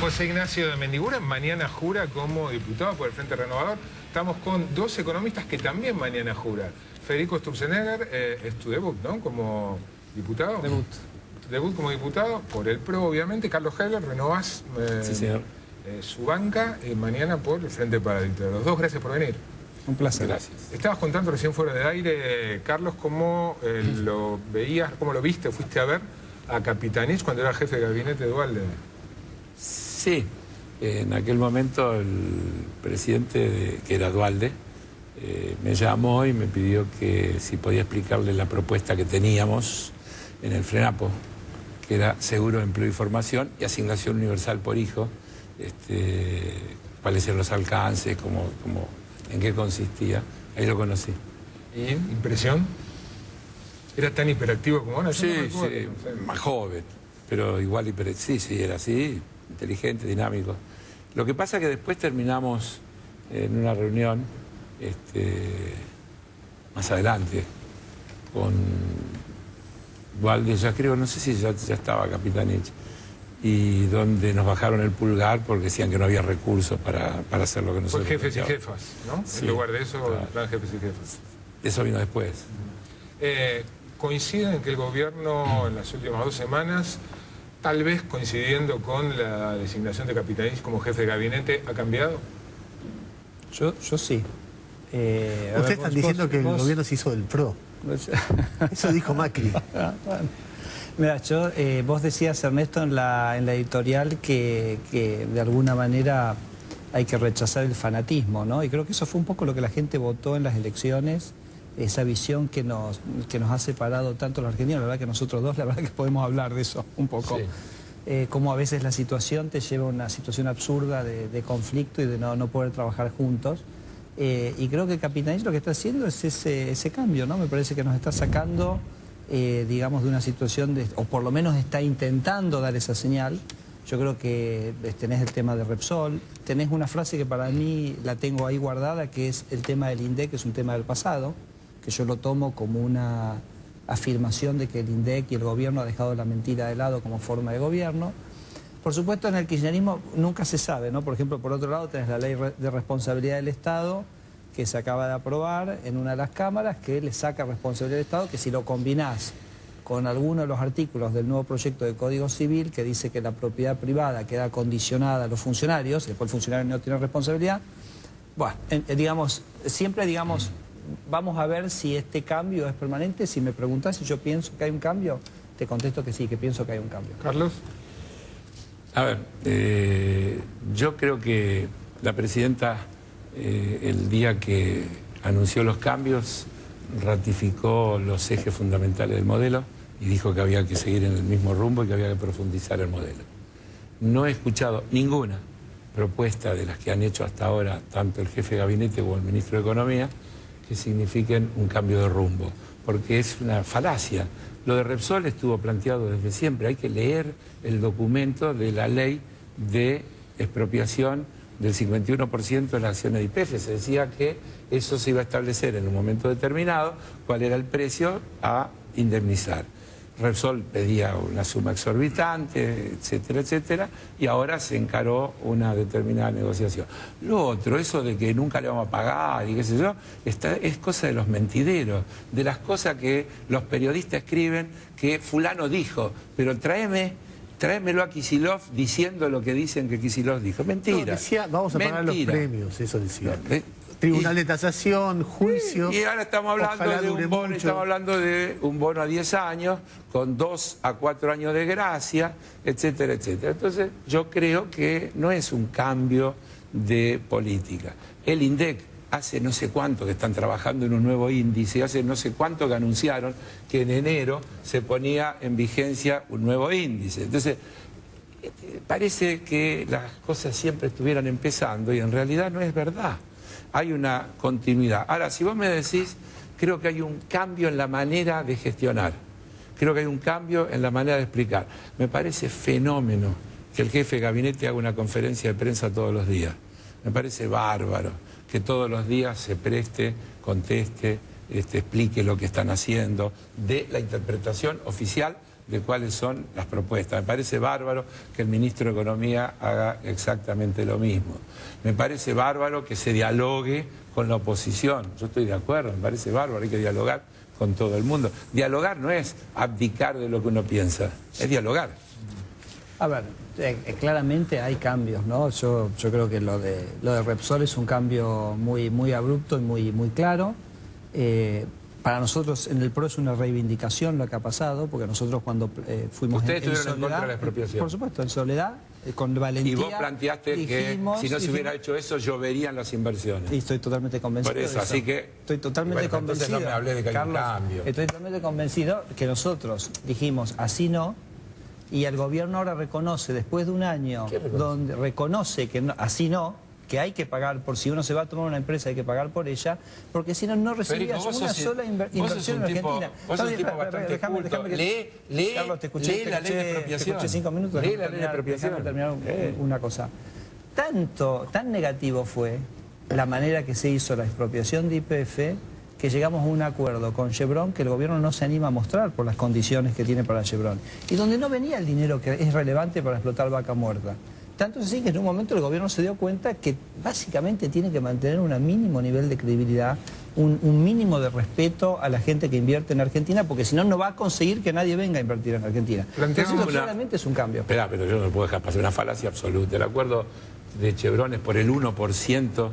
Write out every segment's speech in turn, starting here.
José Ignacio de Mendiguren mañana jura como diputado por el Frente Renovador. Estamos con dos economistas que también mañana juran. Federico Sturzenegger, es tu debut, ¿no? Como diputado. Debut como diputado, por el PRO, obviamente. Carlos Heller, renovás sí, señor. Su banca mañana por el Frente para la Dictadura. Los dos, gracias por venir. Un placer. Gracias. Estabas contando recién fuera de aire, Carlos, cómo lo veías, cómo lo viste, fuiste a ver a Capitanich cuando era jefe de gabinete de Duhalde. Sí, en aquel momento el presidente, que era Duhalde, me llamó y me pidió que si podía explicarle la propuesta que teníamos en el FRENAPO, que era seguro de empleo y formación y asignación universal por hijo, cuáles eran los alcances, en qué consistía. Ahí lo conocí. ¿Y impresión? ¿Era tan hiperactivo como ahora? Sí, sí, más joven, pero igual sí, era así, inteligente, dinámico. Lo que pasa es que después terminamos en una reunión más adelante con Duhalde, ya creo, no sé si ya estaba Capitanich, y donde nos bajaron el pulgar porque decían que no había recursos para hacer lo que nosotros Fue jefes pensábamos. y jefas, ¿no? Sí, en lugar de eso, claro. plan jefes y jefas. Eso vino después. ¿Coinciden en que el gobierno en las últimas 2 semanas, tal vez coincidiendo con la designación de Capitanich como jefe de gabinete, ha cambiado? Yo sí. Ustedes están diciendo que el gobierno se hizo del PRO. Eso dijo Macri. Mira, vos decías, Ernesto, en la editorial que de alguna manera hay que rechazar el fanatismo, ¿no? Y creo que eso fue un poco lo que la gente votó en las elecciones, esa visión que nos ha separado tanto los argentinos. La verdad que nosotros dos, la verdad que podemos hablar de eso un poco. Sí. Cómo a veces la situación te lleva a una situación absurda de conflicto y de no poder trabajar juntos. Y creo que Capitanich lo que está haciendo es ese cambio, ¿no? Me parece que nos está sacando, digamos, de una situación, o por lo menos está intentando dar esa señal. Yo creo que tenés el tema de Repsol, tenés una frase que para mí la tengo ahí guardada, que es el tema del INDEC, que es un tema del pasado, que yo lo tomo como una afirmación de que el INDEC y el gobierno ha dejado la mentira de lado como forma de gobierno. Por supuesto, en el kirchnerismo nunca se sabe, ¿no? Por ejemplo, por otro lado tenés la ley de responsabilidad del Estado, que se acaba de aprobar en una de las cámaras, que le saca responsabilidad del Estado, que si lo combinás con alguno de los artículos del nuevo proyecto de Código Civil, que dice que la propiedad privada queda condicionada a los funcionarios, y después el funcionario no tiene responsabilidad, bueno, siempre vamos a ver si este cambio es permanente. Si me preguntás si yo pienso que hay un cambio, te contesto que sí, que pienso que hay un cambio. Carlos. A ver, yo creo que la presidenta, el día que anunció los cambios, ratificó los ejes fundamentales del modelo y dijo que había que seguir en el mismo rumbo y que había que profundizar el modelo. No he escuchado ninguna propuesta de las que han hecho hasta ahora, tanto el jefe de gabinete como el ministro de Economía, que signifiquen un cambio de rumbo, porque es una falacia. Lo de Repsol estuvo planteado desde siempre. Hay que leer el documento de la ley de expropiación del 51% de las acciones de YPF. Se decía que eso se iba a establecer en un momento determinado, cuál era el precio a indemnizar. Repsol pedía una suma exorbitante, etcétera, etcétera, y ahora se encaró una determinada negociación. Lo otro, eso de que nunca le vamos a pagar y qué sé yo, es cosa de los mentideros, de las cosas que los periodistas escriben que fulano dijo, pero tráemelo a Kicillof diciendo lo que dicen que Kicillof dijo. Mentira. No, decía, vamos a pagar los premios, eso decía. Tribunal de tasación, juicio. Y ahora estamos hablando de un bono a 10 años, con 2 a 4 años de gracia, etcétera, etcétera. Entonces, yo creo que no es un cambio de política. El INDEC hace no sé cuánto que están trabajando en un nuevo índice, hace no sé cuánto que anunciaron que en enero se ponía en vigencia un nuevo índice. Entonces, parece que las cosas siempre estuvieran empezando y en realidad no es verdad. Hay una continuidad. Ahora, si vos me decís, creo que hay un cambio en la manera de gestionar, creo que hay un cambio en la manera de explicar. Me parece fenómeno que el jefe de gabinete haga una conferencia de prensa todos los días. Me parece bárbaro que todos los días se preste, conteste, explique lo que están haciendo, de la interpretación oficial de cuáles son las propuestas. Me parece bárbaro que el ministro de Economía haga exactamente lo mismo. Me parece bárbaro que se dialogue con la oposición. Yo estoy de acuerdo, me parece bárbaro, hay que dialogar con todo el mundo. Dialogar no es abdicar de lo que uno piensa, es dialogar. A ver, claramente hay cambios, ¿no? Yo creo que lo de Repsol es un cambio muy abrupto y muy claro. Para nosotros en el PRO es una reivindicación lo que ha pasado, porque nosotros cuando fuimos ¿Ustedes en estuvieron en contra de la expropiación? Por supuesto, en Soledad, con valentía. Y vos planteaste que si no se hubiera hecho eso, lloverían las inversiones. Y estoy totalmente convencido por eso, de eso. Así que... Estoy totalmente convencido. Entonces no me hablé de que hay un cambio. Estoy totalmente convencido que nosotros dijimos así no, y el gobierno ahora reconoce, después de un año, donde reconoce que no, así no, que hay que pagar por si uno se va a tomar una empresa, hay que pagar por ella, porque si no, no recibías una sola inversión en Argentina. Vos sos un tipo bastante culto. Lee Carlos, te escuché la ley de expropiación. Te escuché 5 minutos. Lee la ley de expropiación. Déjame terminar una cosa. Tan negativo fue la manera que se hizo la expropiación de YPF, que llegamos a un acuerdo con Chevron que el gobierno no se anima a mostrar por las condiciones que tiene para Chevron. Y donde no venía el dinero que es relevante para explotar Vaca Muerta. Tanto es así que en un momento el gobierno se dio cuenta que básicamente tiene que mantener un mínimo nivel de credibilidad, un mínimo de respeto a la gente que invierte en Argentina, porque si no, no va a conseguir que nadie venga a invertir en Argentina. Entonces, claramente es un cambio. Espera, pero yo no puedo dejar pasar una falacia absoluta. El acuerdo de Chevron es por el 1%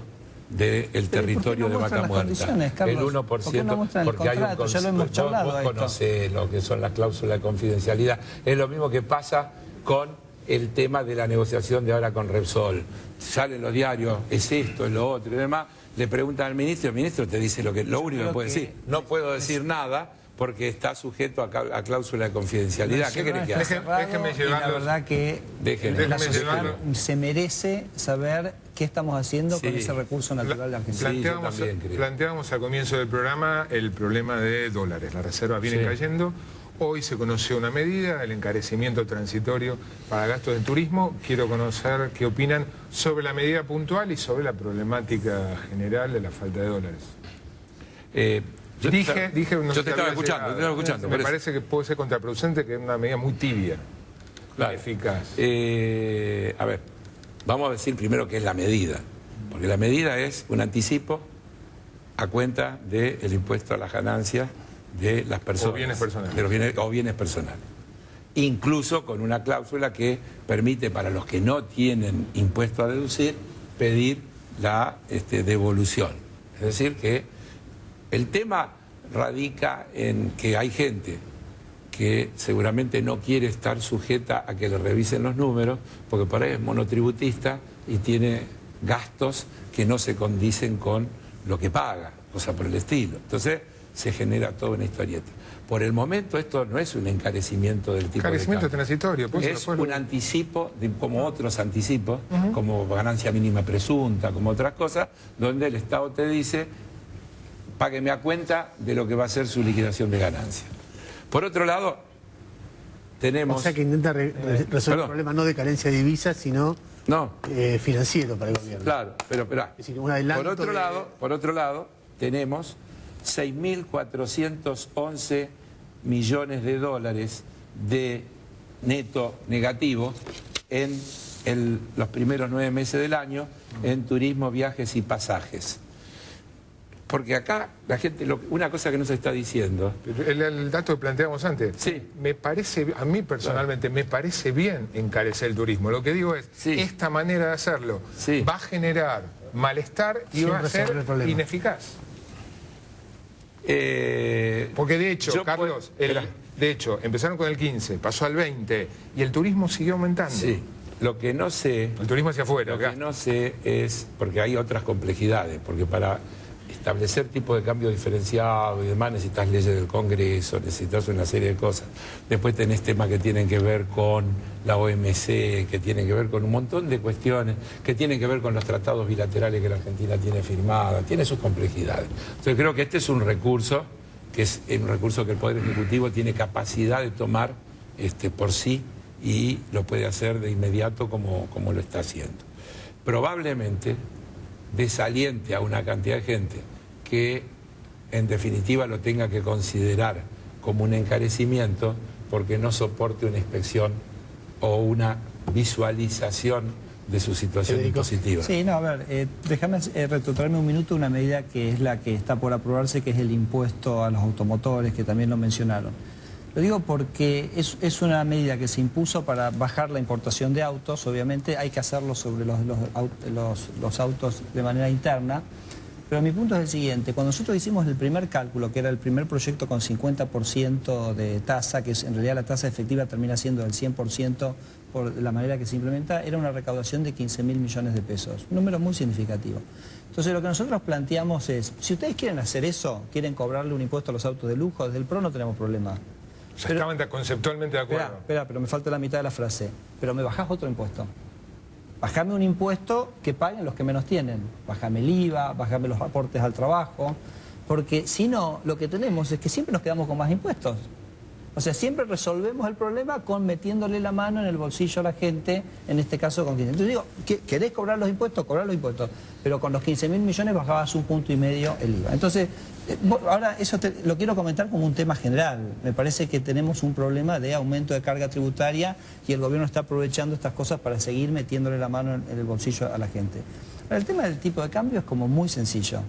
del territorio de Vaca Muerta. El 1%, porque hay un ya lo hemos charlado. Vos conocés lo que son las cláusulas de confidencialidad. Es lo mismo que pasa con el tema de la negociación de ahora con Repsol. Salen los diarios, es esto, es lo otro y demás. Le preguntan al ministro, el ministro te dice lo único que puede decir. No puedo decir nada porque está sujeto a cláusula de confidencialidad. ¿Qué querés que haga? Déjeme llevarlo. La verdad que la sociedad se merece saber qué estamos haciendo con ese recurso natural de Argentina. Planteábamos al comienzo del programa el problema de dólares. Las reservas vienen cayendo. Hoy se conoció una medida, el encarecimiento transitorio para gastos de turismo. Quiero conocer qué opinan sobre la medida puntual y sobre la problemática general de la falta de dólares. Yo te estaba escuchando. Me parece que puede ser contraproducente, que es una medida muy tibia, eficaz. A ver, vamos a decir primero qué es la medida. Porque la medida es un anticipo a cuenta del impuesto a las ganancias de las personas. O bienes personales. De los bienes personales. Incluso con una cláusula que permite para los que no tienen impuesto a deducir, pedir la devolución. Es decir, que el tema radica en que hay gente que seguramente no quiere estar sujeta a que le revisen los números, porque por ahí es monotributista y tiene gastos que no se condicen con lo que paga, o sea, por el estilo. Entonces se genera toda una historieta. Por el momento esto no es un encarecimiento del tipo encarecimiento transitorio. Es un anticipo, como otros anticipos, como ganancia mínima presunta, como otras cosas, donde el Estado te dice, págueme a cuenta de lo que va a ser su liquidación de ganancia. Por otro lado, tenemos... O sea que intenta resolver el problema no de carencia de divisas, sino financiero para el gobierno. Claro, pero esperá. Es decir, un adelanto por otro lado, tenemos 6.411 millones de dólares de neto negativo en los primeros 9 meses del año en turismo, viajes y pasajes. Porque acá la gente, una cosa que no se está diciendo... El dato que planteamos antes, me parece, a mí personalmente me parece bien encarecer el turismo. Lo que digo es, esta manera de hacerlo va a generar malestar y va a ser ineficaz. Porque de hecho, Carlos, de hecho, empezaron con el 15, pasó al 20 y el turismo siguió aumentando. Sí, lo que no sé... El turismo hacia afuera. Lo que no sé es, porque hay otras complejidades, porque para establecer tipo de cambio diferenciado y demás necesitas leyes del Congreso, necesitas una serie de cosas. Después tenés temas que tienen que ver con la OMC, que tienen que ver con un montón de cuestiones, que tienen que ver con los tratados bilaterales que la Argentina tiene firmados, tiene sus complejidades. Entonces creo que este es un recurso, que es un recurso que el Poder Ejecutivo tiene capacidad de tomar por sí y lo puede hacer de inmediato como lo está haciendo. Probablemente desaliente a una cantidad de gente que en definitiva lo tenga que considerar como un encarecimiento, porque no soporte una inspección o una visualización de su situación impositiva. Sí, no, a ver, déjame retrotraerme un minuto una medida que es la que está por aprobarse, que es el impuesto a los automotores, que también lo mencionaron. Lo digo porque es una medida que se impuso para bajar la importación de autos. Obviamente hay que hacerlo sobre los autos de manera interna. Pero mi punto es el siguiente: cuando nosotros hicimos el primer cálculo, que era el primer proyecto con 50% de tasa, que en realidad la tasa efectiva termina siendo del 100% por la manera que se implementa, era una recaudación de 15.000 millones de pesos, un número muy significativo. Entonces lo que nosotros planteamos es, si ustedes quieren hacer eso, quieren cobrarle un impuesto a los autos de lujo, desde el PRO no tenemos problema. Ya estaban conceptualmente de acuerdo. Espera, pero me falta la mitad de la frase. Pero me bajás otro impuesto. Bajame un impuesto que paguen los que menos tienen. Bajame el IVA, bajame los aportes al trabajo. Porque si no, lo que tenemos es que siempre nos quedamos con más impuestos. O sea, siempre resolvemos el problema con metiéndole la mano en el bolsillo a la gente, en este caso con 15. Entonces digo, ¿querés cobrar los impuestos? Cobrar los impuestos. Pero con los 15.000 millones bajabas 1,5 puntos el IVA. Entonces, ahora eso lo quiero comentar como un tema general. Me parece que tenemos un problema de aumento de carga tributaria y el gobierno está aprovechando estas cosas para seguir metiéndole la mano en el bolsillo a la gente. Ahora, el tema del tipo de cambio es como muy sencillo.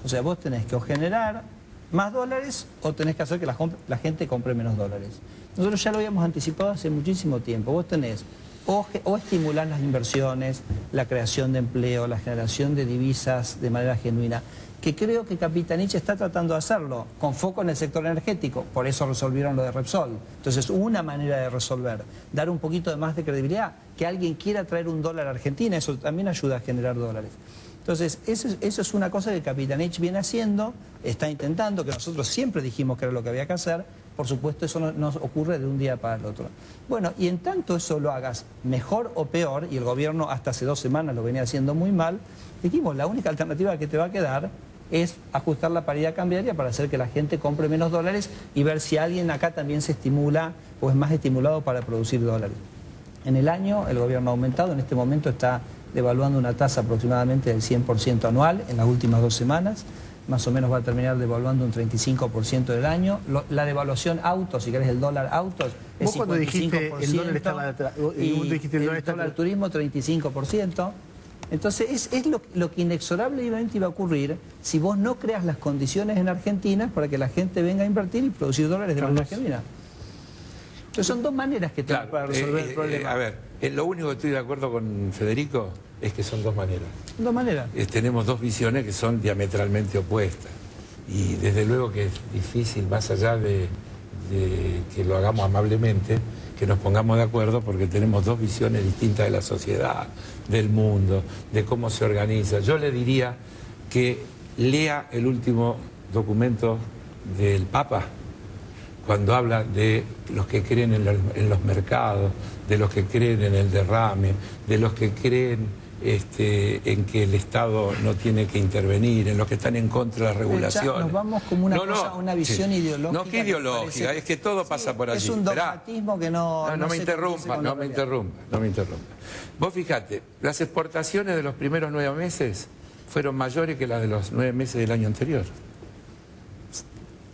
O sea, vos tenés que o generar más dólares o tenés que hacer que la gente compre menos dólares. Nosotros ya lo habíamos anticipado hace muchísimo tiempo. Vos tenés o estimular las inversiones, la creación de empleo, la generación de divisas de manera genuina, que creo que Capitanich está tratando de hacerlo, con foco en el sector energético. Por eso resolvieron lo de Repsol. Entonces, una manera de resolver, dar un poquito de más de credibilidad, que alguien quiera traer un dólar a Argentina, eso también ayuda a generar dólares. Entonces, eso es una cosa que Capitanich viene haciendo, está intentando, que nosotros siempre dijimos que era lo que había que hacer. Por supuesto, eso no ocurre de un día para el otro. Bueno, y en tanto eso lo hagas mejor o peor, y el gobierno hasta hace 2 semanas lo venía haciendo muy mal, dijimos, la única alternativa que te va a quedar es ajustar la paridad cambiaria para hacer que la gente compre menos dólares y ver si alguien acá también se estimula o es más estimulado para producir dólares. En el año el gobierno ha aumentado, en este momento está devaluando una tasa aproximadamente del 100% anual en las últimas 2 semanas. Más o menos va a terminar devaluando un 35% del año. La devaluación autos, si querés el dólar autos, es 55%. Vos cuando dijiste el dólar estaba el dólar turismo 35%. Entonces es lo que inexorablemente iba a ocurrir si vos no creas las condiciones en Argentina para que la gente venga a invertir y producir dólares de manera genuina. Entonces son 2 maneras que tenemos para resolver el problema. A ver, lo único que estoy de acuerdo con Federico es que son 2 maneras. 2 maneras. Tenemos 2 visiones que son diametralmente opuestas. Y desde luego que es difícil, más allá de que lo hagamos amablemente, que nos pongamos de acuerdo porque tenemos 2 visiones distintas de la sociedad, del mundo, de cómo se organiza. Yo le diría que lea el último documento del Papa, cuando habla de los que creen en los mercados, de los que creen en el derrame, de los que creen en que el Estado no tiene que intervenir, en los que están en contra de las regulaciones. Nos vamos como una visión ideológica. No, que ideológica, es que todo pasa por allí. Es un dogmatismo que no me interrumpa. Vos fijate, las exportaciones de los primeros 9 meses fueron mayores que las de los 9 meses del año anterior.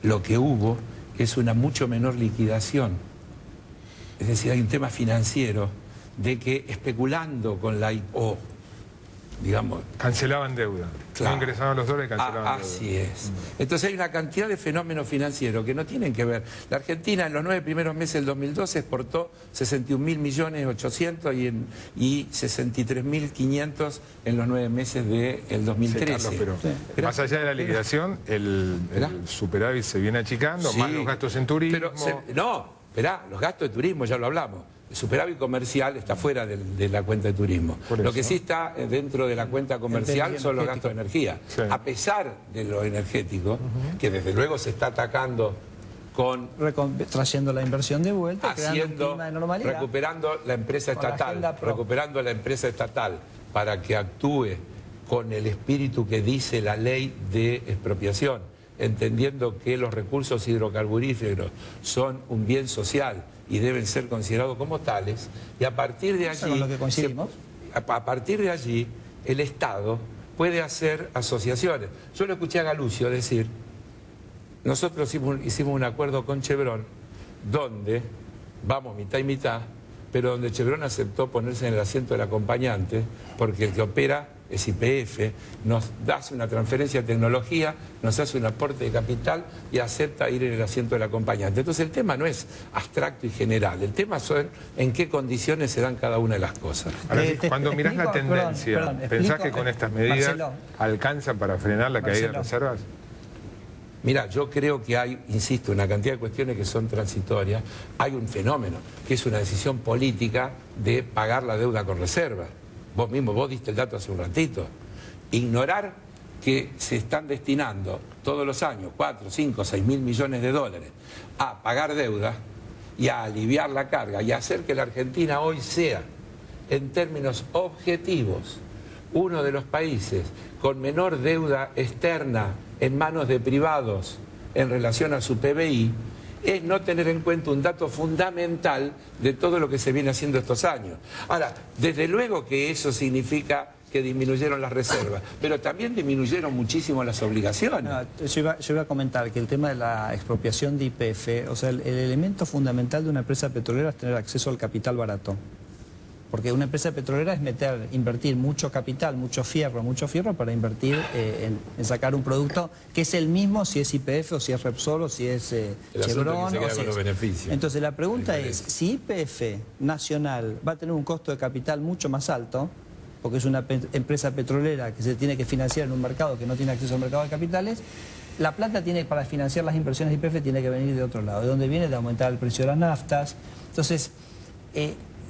Lo que hubo es una mucho menor liquidación. Es decir, hay un tema financiero de que especulando con la IPO, digamos... Cancelaban deuda. Claro. No ingresaban los dólares y cancelaban deuda. Así es. Entonces hay una cantidad de fenómenos financieros que no tienen que ver. La Argentina en los 9 primeros meses del 2012 exportó 61.800.000 y 63.500 en los 9 meses del 2013. Sí, Carlos, pero más allá de la liquidación, el superávit se viene achicando, más los gastos en turismo... Esperá, los gastos de turismo ya lo hablamos. El superávit comercial está fuera de la cuenta de turismo. Lo que sí está dentro de la cuenta comercial son los gastos de energía. Sí. A pesar de lo energético, que desde luego se está atacando con... trayendo la inversión de vuelta, creando un clima de normalidad. Recuperando la empresa estatal, para que actúe con el espíritu que dice la ley de expropiación, entendiendo que los recursos hidrocarburíferos son un bien social y deben ser considerados como tales, y a partir de allí, lo que coincidimos. A partir de allí, el Estado puede hacer asociaciones. Yo lo escuché a Galucio decir, nosotros hicimos un acuerdo con Chevron, donde vamos mitad y mitad, pero donde Chevron aceptó ponerse en el asiento del acompañante, porque el que opera es YPF, nos hace una transferencia de tecnología, nos hace un aporte de capital y acepta ir en el asiento del acompañante. Entonces el tema no es abstracto y general, el tema son en qué condiciones se dan cada una de las cosas. Ahora, cuando mirás la tendencia, ¿pensás que con estas medidas Marcelo, alcanza para frenar la caída de reservas? Mira, yo creo que hay, insisto, una cantidad de cuestiones que son transitorias. Hay un fenómeno, que es una decisión política de pagar la deuda con reservas. Vos diste el dato hace un ratito. Ignorar que se están destinando todos los años 4, 5, 6 mil millones de dólares a pagar deuda y a aliviar la carga y a hacer que la Argentina hoy sea, en términos objetivos, uno de los países con menor deuda externa en manos de privados en relación a su PBI, es no tener en cuenta un dato fundamental de todo lo que se viene haciendo estos años. Ahora, desde luego que eso significa que disminuyeron las reservas, pero también disminuyeron muchísimo las obligaciones. No, yo iba a comentar que el tema de la expropiación de YPF, o sea, el elemento fundamental de una empresa petrolera es tener acceso al capital barato. Porque una empresa petrolera es invertir mucho capital, mucho fierro para invertir en sacar un producto que es el mismo si es YPF o si es Repsol o si es Chevron. Entonces la pregunta es, si YPF nacional va a tener un costo de capital mucho más alto, porque es una empresa petrolera que se tiene que financiar en un mercado que no tiene acceso al mercado de capitales, la plata para financiar las inversiones de YPF tiene que venir de otro lado. ¿De dónde viene? De aumentar el precio de las naftas.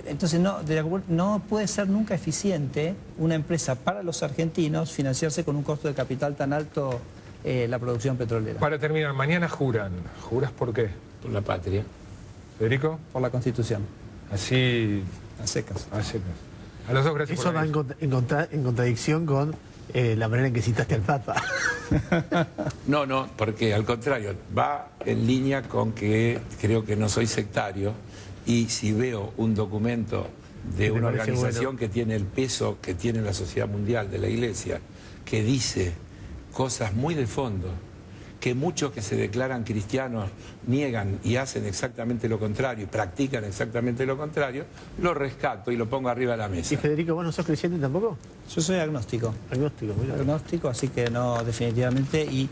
Entonces no puede ser nunca eficiente una empresa para los argentinos financiarse con un costo de capital tan alto la producción petrolera. Para terminar, mañana juran. ¿Juras por qué? Por la patria. ¿Federico? Por la Constitución. Así... A secas. A secas. A los dos, gracias. Eso va en contradicción con la manera en que citaste al Papa. No, porque al contrario, va en línea con que creo que no soy sectario. Y si veo un documento de una organización que tiene el peso que tiene la sociedad mundial de la Iglesia, que dice cosas muy de fondo, que muchos que se declaran cristianos niegan y hacen exactamente lo contrario y practican exactamente lo contrario, lo rescato y lo pongo arriba de la mesa. ¿Y Federico, vos no sos creyente tampoco? Yo soy agnóstico. Agnóstico, mira. Agnóstico, así que no, definitivamente. Y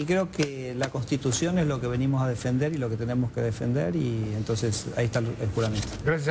creo que la Constitución es lo que venimos a defender y lo que tenemos que defender, y entonces ahí está el juramento. Gracias a